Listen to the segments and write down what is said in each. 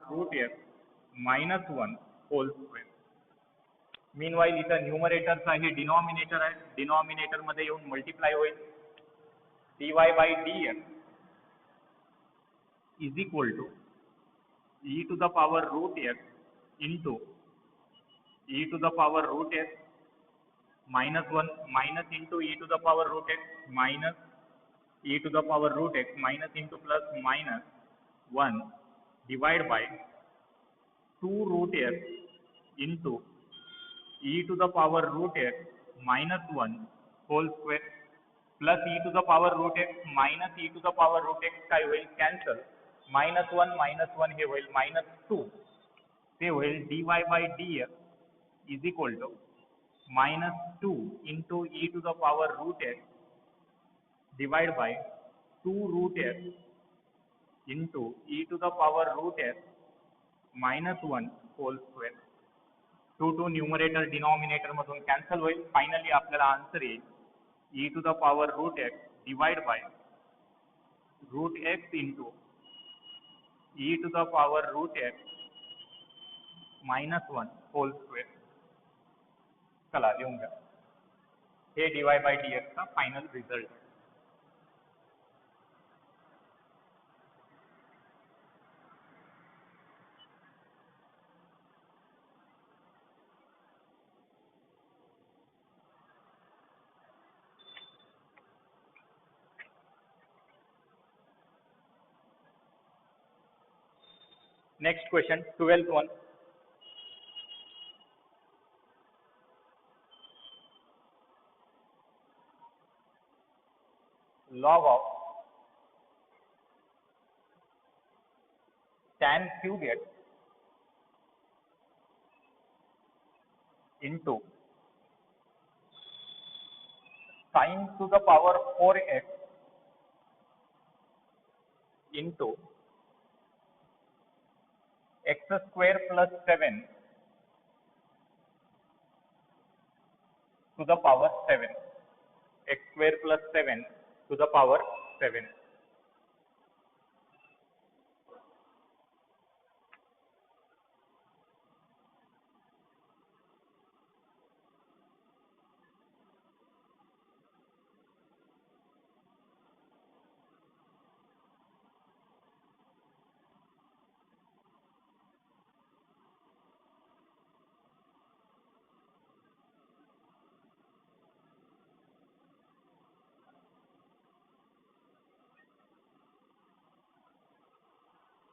Route x minus 1 whole square. Meanwhile इथं न्यूमरेटरचा हे डिनॉमिनेटर आहे, डिनॉमिनेटर मध्ये येऊन मल्टिप्लाय होईल. dy by dx is equal to e to the power root x into e to the power root x minus 1 minus into e to the power root x minus e to the power root x minus into plus minus 1 divide by 2 root x into e to the power root x minus 1 whole square plus e to the power root x minus e to the power root x काय होईल cancel. Minus 1 हे होईल minus 2 ते होईल dy by dx is equal to minus 2 into e to the power root x divided by 2 root x into e to the power root x minus 1 whole square. 2 numerator denominator मधून cancel होईल. Finally आपल्याला answer येईल e to the power root x divided by root x into e to the power root x minus 1 whole square. चला लिहून घ्या. हे dy by dx चा final result. Next question 12th one. Log of tan cube x into sin to the power 4x into x square plus 7 to the power 7. x square plus 7 to the power 7.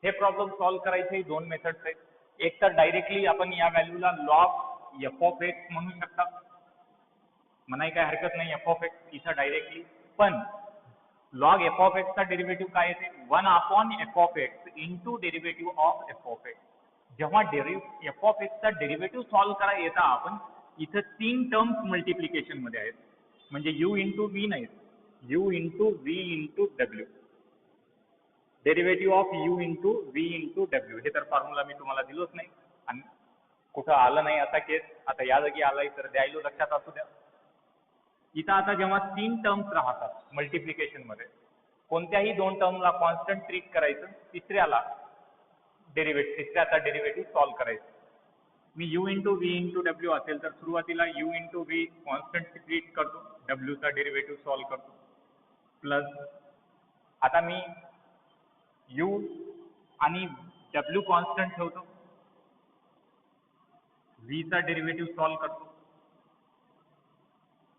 हे problem solve करायचे दोन methods आहेत. एक तर directly आपण या व्हॅल्यूला log F of x म्हणू शकता, म्हणाय काय हरकत नाही एफ ऑफ एक्स इथं डायरेक्टली. पण लॉग एफ ऑफ एक्सचा डेरिव्हेटिव्ह काय येते 1 upon F of x into derivative of F of x. जेव्हा एफ ऑफ एक्सचा डेरिव्हेटिव्ह सॉल्व करा येता आपण इथं 3 टर्म्स मल्टिप्लिकेशन मध्ये आहेत, म्हणजे यू इंटू व्ही नाही, you into V into W. Derivative of u into V into W. हे तर फॉर्म्युला मी तुम्हाला दिलोच नाही आणि कुठं आलं नाही असा केस. आता या जागी आलाय तर द्यायलो लक्षात असू द्या. इथं आता जेव्हा 3 टर्म्स राहतात मल्टिप्लिकेशन मध्ये कोणत्याही 2 टर्मला कॉन्स्टंट ट्रीट करायचं, तिसऱ्याचा डेरिव्हेटिव्ह सॉल्व करायचं. मी u into V into W असेल तर सुरुवातीला u into V constant treat करतो, w चा डेरिव्हेटिव्ह सॉल्व करतो, प्लस आता मी u आणि w कॉन्स्टंट ठेवतो, v चा डेरिव्हेटिव्ह सॉल्व करतो.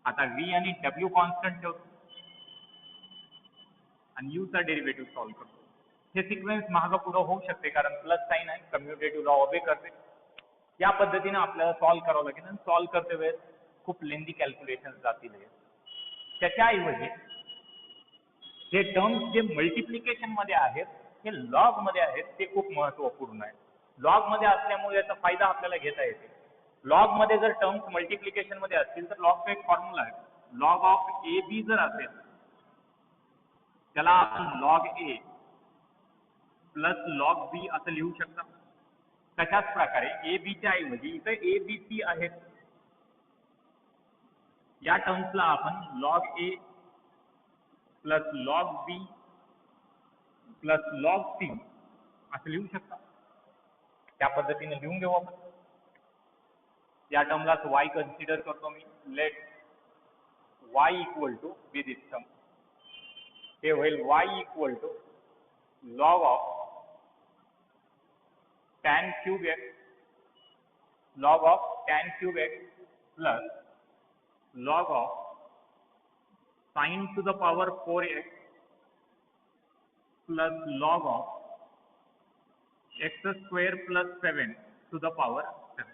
आता v आणि w कॉन्स्टंट ठेवतो आणि u चा डेरिव्हेटिव्ह सॉल्व करतो. हे सिक्वेन्स मागं पुढं होऊ शकते कारण प्लस साइन आहे, कम्युटेटिव्ह लॉ ओबे करते. या पद्धतीने आपल्याला सॉल्व करावं लागेल आणि सॉल्व करते वेळेस खूप लेंदी कॅल्क्युलेशन जातील. त्याच्याऐवजी हे टर्म्स जे मल्टिप्लिकेशन मध्ये आहेत हे लॉग मध्ये आहेत ते खूप महत्त्वपूर्ण आहे. लॉग मध्ये असल्यामुळे याचा फायदा आपल्याला घेता येते. लॉग मध्ये जर टर्म्स मल्टिप्लिकेशन मध्ये असतील तर लॉगचा एक फॉर्म्युला आहे, लॉग ऑफ ए बी जर असेल त्याला आपण लॉग ए प्लस लॉग बी असं लिहू शकता. तशाच प्रकारे ए बीच्या ऐवजी इथं ए बी सी आहेत, या टर्म्सला आपण लॉग ए प्लस लॉग बी प्लस लॉग सी असं लिहू शकता. त्या पद्धतीने लिहून घेऊ आपण. या टर्मला y कन्सिडर करतो मी. Let y equal to with this term हे होईल y equal to log of tan cube x log of tan cube x plus log of sin to the power 4x plus log of x square plus 7 to the power 7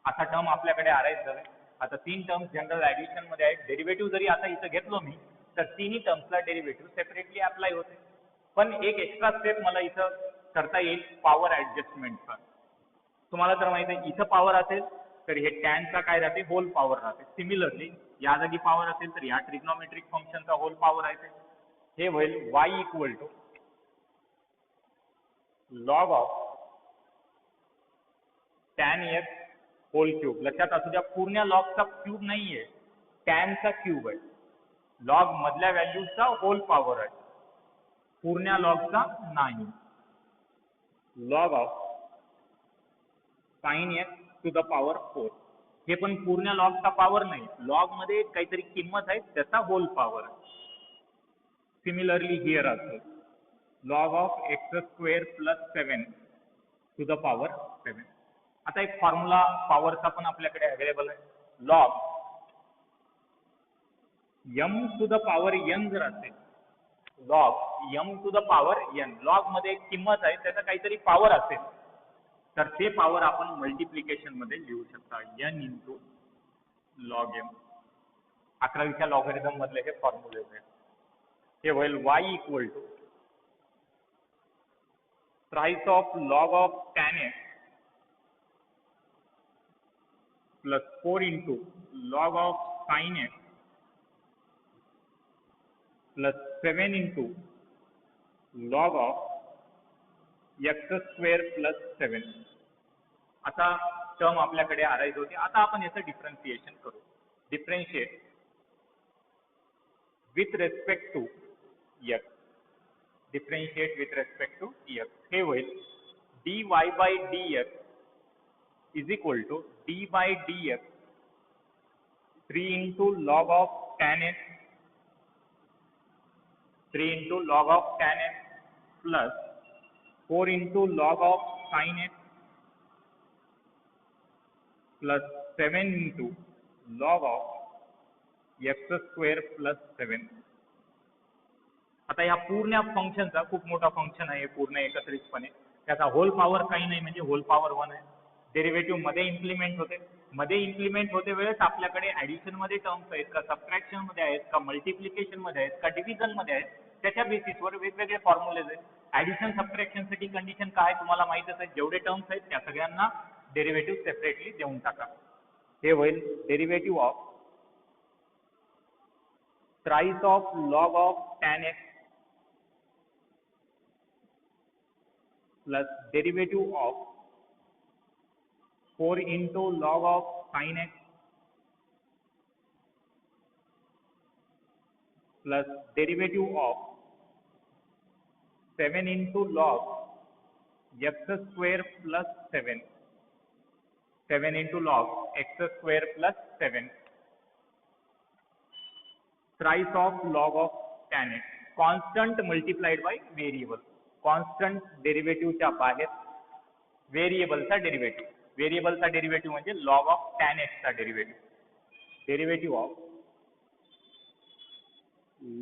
असा term आपल्याकडे arise झाला. आता तीन terms general addition मध्ये आहेत. Derivative जरी आता इथं घेतलो मी तर तिन्ही टर्म्सला डेरिव्हेटिव्ह सेपरेटली अप्लाय होते. पण एक एक्स्ट्रा स्टेप मला इथं करता येईल पॉवर ॲडजस्टमेंटचा. तुम्हाला तर माहिती आहे इथं पॉवर असेल तर हे टॅनचा काय राहते होल पॉवर राहते. सिमिलरली या जागी पॉवर असेल तर या ट्रिग्नोमेट्रिक फंक्शनचा होल पॉवर आहे. हे होईल y equal to log of tan x whole cube. लक्षात असू द्या पूर्ण लॉगचा क्यूब नाहीये, टॅनचा क्यूब आहे. लॉग मधल्या व्हॅल्यूजचा होल पॉवर आहे, पूर्ण लॉगचा नाही. Log of sine x to the power 4 हे पण पूर्ण लॉगचा पॉवर नाही, लॉग मध्ये काहीतरी किंमत आहे त्याचा होल पॉवर आहे. सिमिलरली हिअर असतो log of x square plus 7 to the power 7. आता एक फॉर्म्युला पॉवरचा पण आपल्याकडे अवेलेबल आहे. Log m to the power n जर असेल, log m to the power n log मध्ये एक किंमत आहे त्याचा काहीतरी पॉवर असेल तर ते पॉवर आपण मल्टिप्लिकेशन मध्ये लिहू शकता n इंटू लॉग m. 11वीच्या लॉगरिथम मधले हे फॉर्म्युले आहेत. हे होईल y equal to thrice of log of tan x plus 4 into log of sine x plus 7 into log of x square plus 7. आता टर्म आपल्याकडे अराइज होते. आता आपण याचं डिफरन्शिएशन करू. Differentiate with respect to x. Differentiate with respect to x. हे होईल dy by dx is equal to d by dx 3 into log of tan x 3 into log of tan x plus 4 into log of sin x plus 7 into log of x square plus 7. आता या पूर्ण फंक्शनचा खूप मोठा function आहे पूर्ण एकत्रितपणे. त्याचा होल पॉवर काही नाही म्हणजे होल पॉवर 1 आहे. डेरिव्हेटिव्ह मध्ये इम्प्लिमेंट होते. मध्ये इम्प्लिमेंट होते वेळेस आपल्याकडे ॲडिशन मध्ये टर्म्स आहेत का, सबट्रॅक्शन मध्ये आहेत का, मल्टिप्लिकेशन मध्ये आहेत का, डिव्हिजन मध्ये आहेत, त्याच्या बेसिसवर वेगवेगळे फॉर्म्युलेज आहेत. ॲडिशन सबट्रॅक्शन साठी कंडिशन काय तुम्हाला माहितच आहे. जेवढे टर्म्स आहेत त्या सगळ्यांना डेरिव्हेटिव्ह सेपरेटली देऊन टाका. हे होईल derivative of ट्राइस of log of tan x plus derivative of 4 into log of sin x plus derivative of 7 into log x square plus 7. 7 into log x square plus 7. Thrice of log of tan x. Constant multiplied by variable. Constant derivative च्या बाहेर variable चा derivative. Variable चा derivative म्हणजे log of tan x चा derivative. Derivative of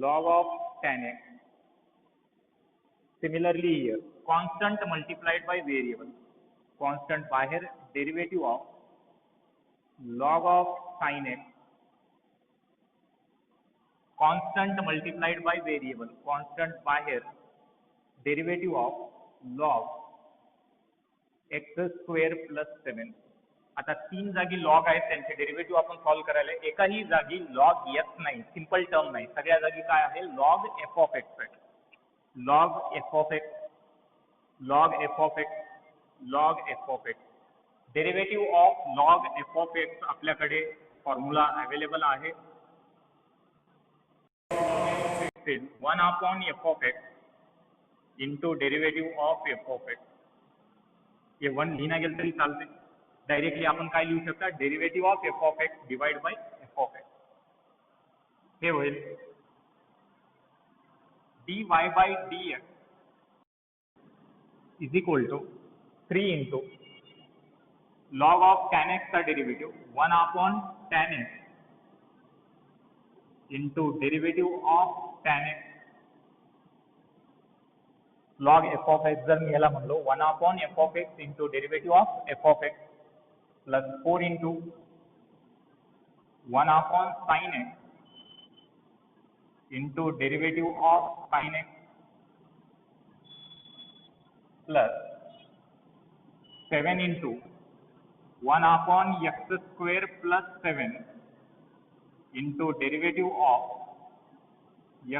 log of tan x. Similarly here, constant multiplied by variable. Constant बाहेर derivative of log of sin x. Constant multiplied by variable. Constant बाहेर derivative of log x square plus 7. आता तीन जागी log आहेत त्यांचे derivative आपण solve करायला. एकाही जागी लॉग x नाही, सिंपल टर्म नाही, सगळ्या जागी काय आहे लॉग f ऑफ x आहे. Log f of x, log f of x, log f of x. Derivative of log f of x आपल्याकडे फॉर्म्युला अवेलेबल आहे. 1/f of x into derivative of f of x हे 1 लिहिना गेलं तरी चालते. Directly आपण काय लिहू शकता, derivative of F of x divide by F of x. हे होईल dy by dx is equal to 3 into log of tan x का derivative 1 upon tan x into derivative of tan x log f of x जर मी याला म्हणलो 1 upon f of x into derivative of f of x plus 4 into 1 upon sin x into derivative of sin x plus 7 into 1 upon x square plus 7 into derivative of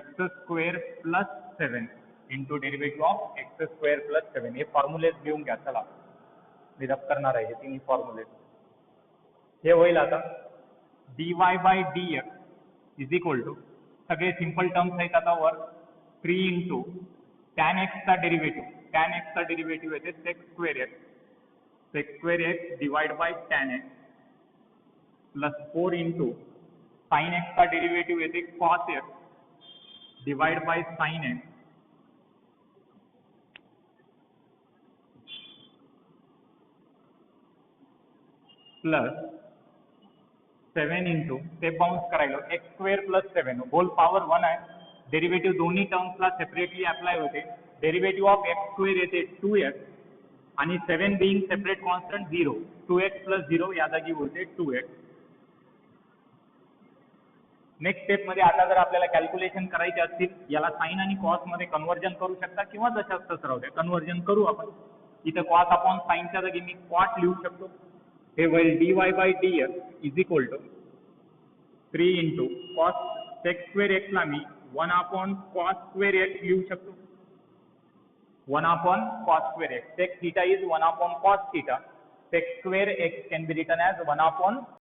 x square plus 7 into derivative of x square plus 7. हे formulas लिहून घ्या. चला मी रब करणार आहे हे तिन्ही formulas. हे होईल आता dy by dx is equal to सगळे सिंपल टर्म्स आहेत आता वर 3 into tan x चा डेरिव्हेटिव्ह येते sec square x divide by tan x plus 4 into sin x का डेरिव्हेटिव्ह येते cos x divide by sin x plus 7 into ते bounce करायला x square plus 7 whole power 1 आहे. डेरिव्हेटिव्ह दोन्ही टर्म्सला separately apply होते. डेरिव्हेटिव्ह ऑफ x स्क्वेअर येते 2x आणि 7 Bing separate constant 0. 2x plus 0 या जागी होते 2x. नेक्स्ट स्टेप मध्ये आता जर आपल्याला कॅल्क्युलेशन करायचे असतील याला साइन आणि कॉस मध्ये कन्वर्जन करू शकता किंवा जशाच तसं राहू द्या. कन्वर्जन करू आपण. इथं कॉस अपॉन साइनच्या जागी मी कॉट लिहू शकतो. हे होईल dy by dx is equal to 3 into cos sec square x ला मी 1 upon cos square x लिहू शकतो. 1 upon cos square x. Sec theta is 1 upon cos theta. Sec square x can be written as 1 upon